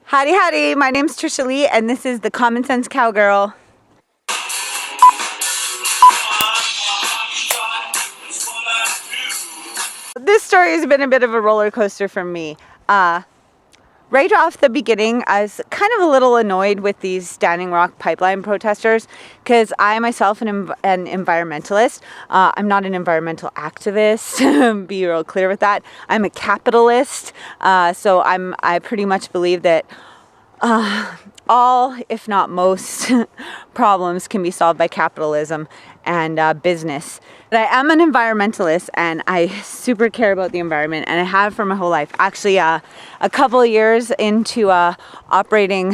Howdy, howdy. My name's Trishaly, and this is the Common Sense Cowgirl. This story has been a bit of a roller coaster for me. Right off the beginning, I was kind of a little annoyed with these Standing Rock pipeline protesters because I myself am an environmentalist. I'm not an environmental activist, be real clear with that. I'm a capitalist, so I pretty much believe that all, if not most, problems can be solved by capitalism and business. But I am an environmentalist, and I super care about the environment, and I have for my whole life. Actually, a couple of years into operating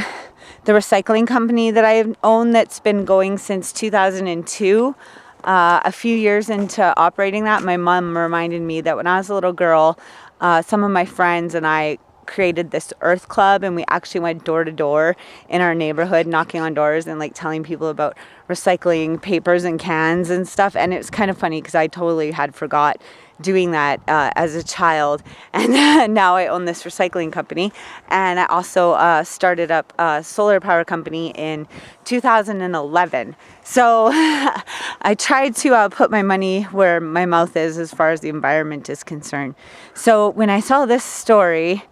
the recycling company that I own that's been going since 2002. A few years into operating that, my mom reminded me that when I was a little girl, some of my friends and I created this Earth Club, and we actually went door to door in our neighborhood knocking on doors and like telling people about recycling papers and cans and stuff. And it was kind of funny because I totally had forgot doing that as a child, and now I own this recycling company. And I also started up a solar power company in 2011. So I tried to put my money where my mouth is as far as the environment is concerned. So when I saw this story,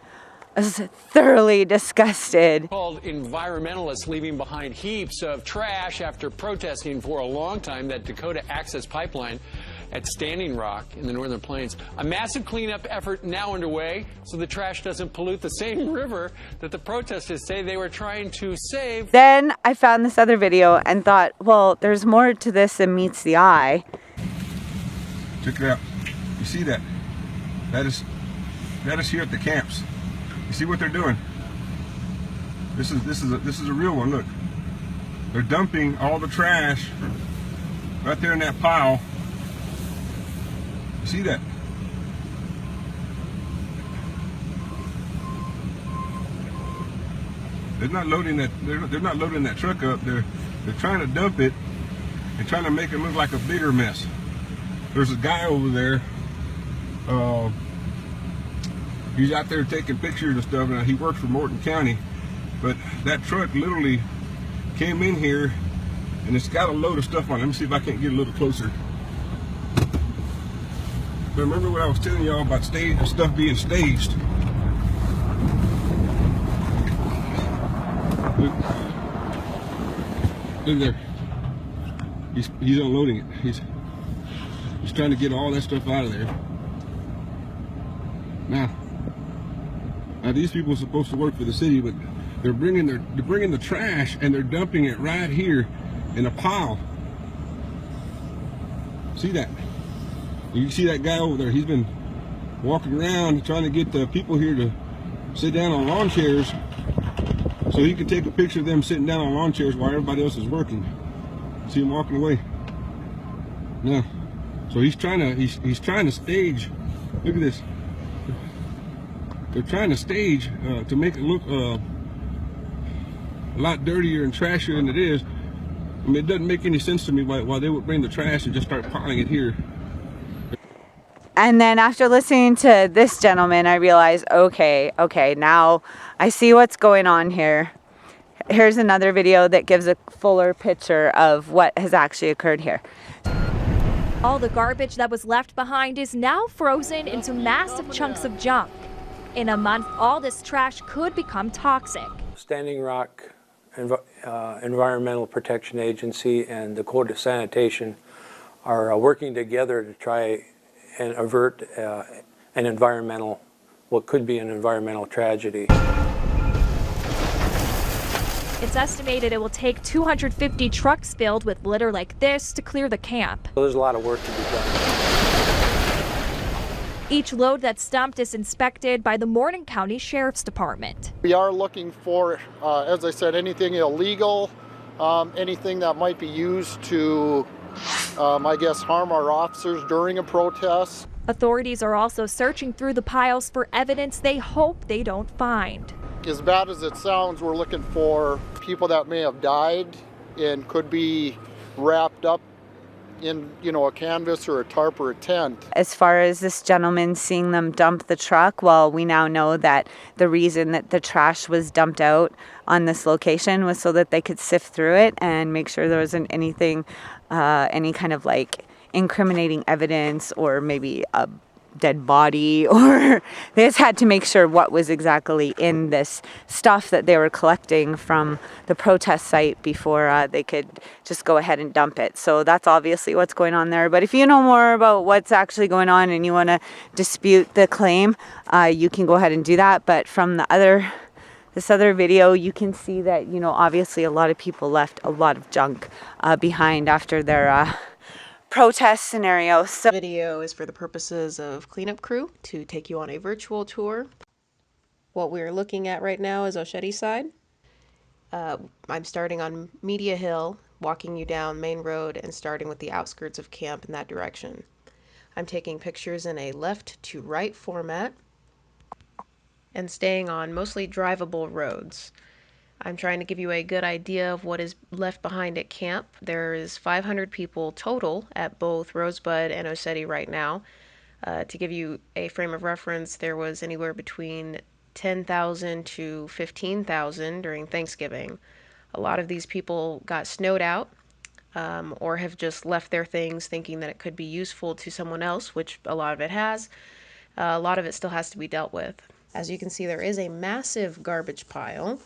I was thoroughly disgusted. Called environmentalists leaving behind heaps of trash after protesting for a long time that Dakota Access Pipeline at Standing Rock in the Northern Plains. A massive cleanup effort now underway so the trash doesn't pollute the same river that the protesters say they were trying to save. Then I found this other video and thought, well, there's more to this than meets the eye. Check it out. You see that? That is here at the camps. You see what they're doing? This is a real one. Look, they're dumping all the trash right there in that pile. You see that? They're not loading that. They're not loading that truck up. They're trying to dump it and trying to make it look like a bigger mess. There's a guy over there. He's out there taking pictures and stuff. Now he works for Morton County, but that truck literally came in here and it's got a load of stuff on it. Let me see if I can't get a little closer. But remember what I was telling y'all about stuff being staged. Look there. He's unloading it. He's trying to get all that stuff out of there. Now these people are supposed to work for the city, but they're bringing the trash and they're dumping it right here in a pile. See that? You see that guy over there? He's been walking around trying to get the people here to sit down on lawn chairs so he can take a picture of them sitting down on lawn chairs while everybody else is working. See him walking away. Now, so he's trying to stage. Look at this. They're trying to stage to make it look a lot dirtier and trashier than it is. I mean, it doesn't make any sense to me why they would bring the trash and just start piling it here. And then after listening to this gentleman, I realized, okay, now I see what's going on here. Here's another video that gives a fuller picture of what has actually occurred here. All the garbage that was left behind is now frozen into massive chunks of junk. In a month, all this trash could become toxic. Standing Rock Environmental Protection Agency and Dakota Sanitation are working together to try and avert what could be an environmental tragedy. It's estimated it will take 250 trucks filled with litter like this to clear the camp. So there's a lot of work to be done. Each load that's dumped is inspected by the Morton County Sheriff's Department. We are looking for, as I said, anything illegal, anything that might be used to, I guess, harm our officers during a protest. Authorities are also searching through the piles for evidence they hope they don't find. As bad as it sounds, we're looking for people that may have died and could be wrapped up in, you know, a canvas or a tarp or a tent. As far as this gentleman seeing them dump the truck, well, we now know that the reason that the trash was dumped out on this location was so that they could sift through it and make sure there wasn't anything, any kind of like incriminating evidence or maybe a dead body, or they just had to make sure what was exactly in this stuff that they were collecting from the protest site before they could just go ahead and dump it. So that's obviously what's going on there. But if you know more about what's actually going on and you want to dispute the claim, you can go ahead and do that. But from this other video, you can see that, you know, obviously a lot of people left a lot of junk behind after their protest scenario. So Video is for the purposes of cleanup crew to take you on a virtual tour. What we're looking at right now is Osheti side. I'm starting on Media Hill, walking you down Main Road and starting with the outskirts of camp in that direction. I'm taking pictures in a left to right format and staying on mostly drivable roads. I'm trying to give you a good idea of what is left behind at camp. There is 500 people total at both Rosebud and Osheti right now. To give you a frame of reference, there was anywhere between 10,000 to 15,000 during Thanksgiving. A lot of these people got snowed out or have just left their things thinking that it could be useful to someone else, which a lot of it has. A lot of it still has to be dealt with. As you can see, there is a massive garbage pile.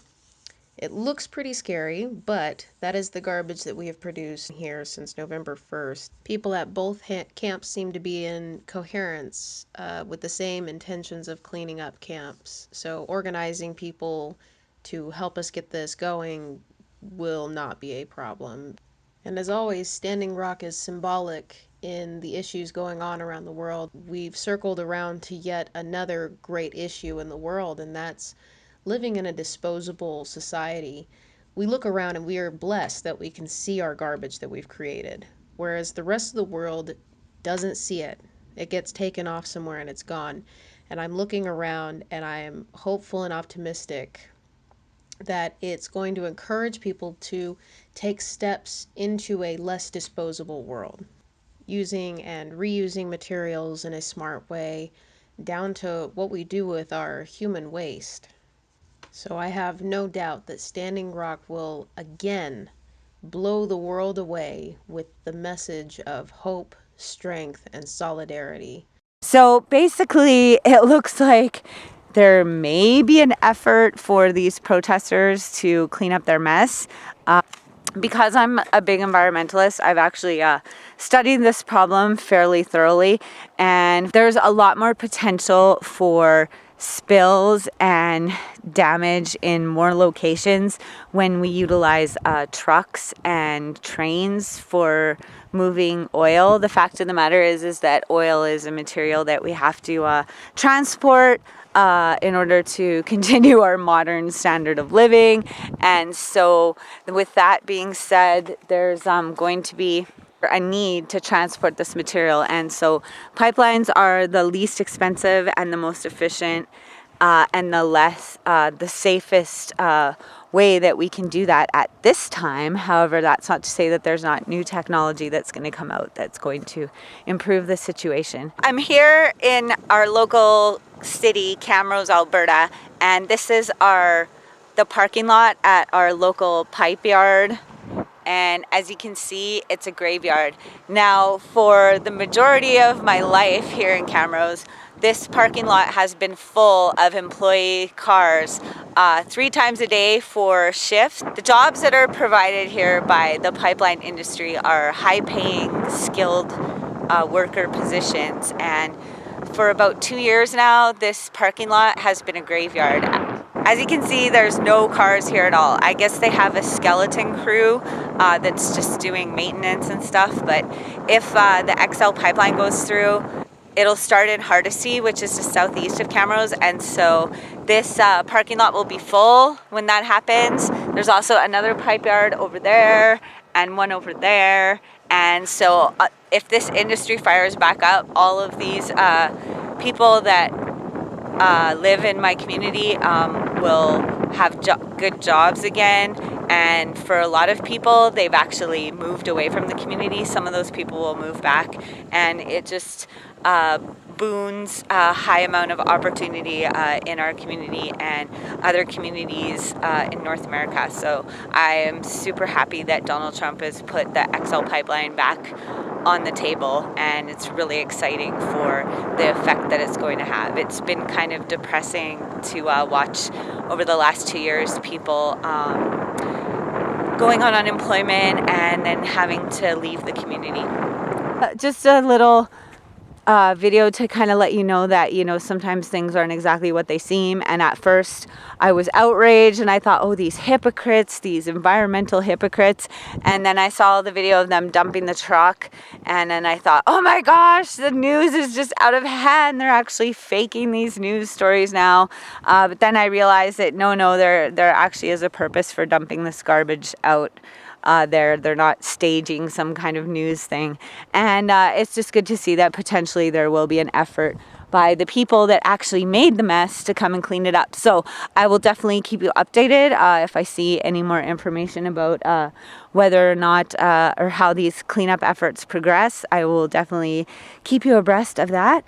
It looks pretty scary, but that is the garbage that we have produced here since November 1st. People at both camps seem to be in coherence with the same intentions of cleaning up camps. So organizing people to help us get this going will not be a problem. And as always, Standing Rock is symbolic in the issues going on around the world. We've circled around to yet another great issue in the world, and that's living in a disposable society. We look around and we are blessed that we can see our garbage that we've created, whereas the rest of the world doesn't see it. It gets taken off somewhere and it's gone. And I'm looking around and I am hopeful and optimistic that it's going to encourage people to take steps into a less disposable world, using and reusing materials in a smart way, down to what we do with our human waste. So I have no doubt that Standing Rock will again blow the world away with the message of hope, strength, and solidarity. So basically, it looks like there may be an effort for these protesters to clean up their mess. Because I'm a big environmentalist, I've actually studied this problem fairly thoroughly, and there's a lot more potential for spills and damage in more locations when we utilize trucks and trains for moving oil. The fact of the matter is that oil is a material that we have to transport in order to continue our modern standard of living. And so with that being said, there's going to be a need to transport this material. And so pipelines are the least expensive and the most efficient and the safest way that we can do that at this time. However, that's not to say that there's not new technology that's going to come out that's going to improve the situation. I'm here in our local city, Camrose, Alberta, and this is the parking lot at our local pipe yard. And as you can see, it's a graveyard. Now, for the majority of my life here in Camrose, this parking lot has been full of employee cars 3 times a day for shifts. The jobs that are provided here by the pipeline industry are high-paying, skilled worker positions. And for about 2 years now, this parking lot has been a graveyard. As you can see, there's no cars here at all. I guess they have a skeleton crew that's just doing maintenance and stuff. But if the XL pipeline goes through, it'll start in Hardisty, which is just southeast of Camrose. And so this parking lot will be full when that happens. There's also another pipe yard over there and one over there. And so if this industry fires back up, all of these people that live in my community will have good jobs again, And for a lot of people, they've actually moved away from the community. Some of those people will move back, and it just boons a high amount of opportunity in our community and other communities in North America. So I am super happy that Donald Trump has put the XL pipeline back on the table, and it's really exciting for the effect that it's going to have. It's been kind of depressing to watch over the last 2 years people going on unemployment and then having to leave the community. Just a little video to kind of let you know that, you know, sometimes things aren't exactly what they seem. And at first I was outraged and I thought, oh, these hypocrites, these environmental hypocrites. And then I saw the video of them dumping the truck, and then I thought, oh my gosh, the news is just out of hand. They're actually faking these news stories now. But then I realized that no, there actually is a purpose for dumping this garbage out. They're not staging some kind of news thing. And it's just good to see that potentially there will be an effort by the people that actually made the mess to come and clean it up. So I will definitely keep you updated if I see any more information about whether or not or how these cleanup efforts progress. I will definitely keep you abreast of that.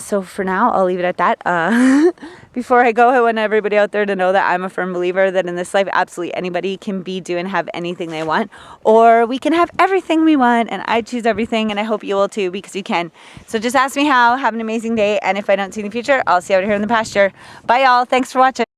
So for now, I'll leave it at that. Before I go, I want everybody out there to know that I'm a firm believer that in this life, absolutely anybody can be, do, and have anything they want, or we can have everything we want, and I choose everything, and I hope you will too, because you can. So just ask me how. Have an amazing day, and if I don't see you in the future, I'll see you out here in the pasture. Bye, y'all. Thanks for watching.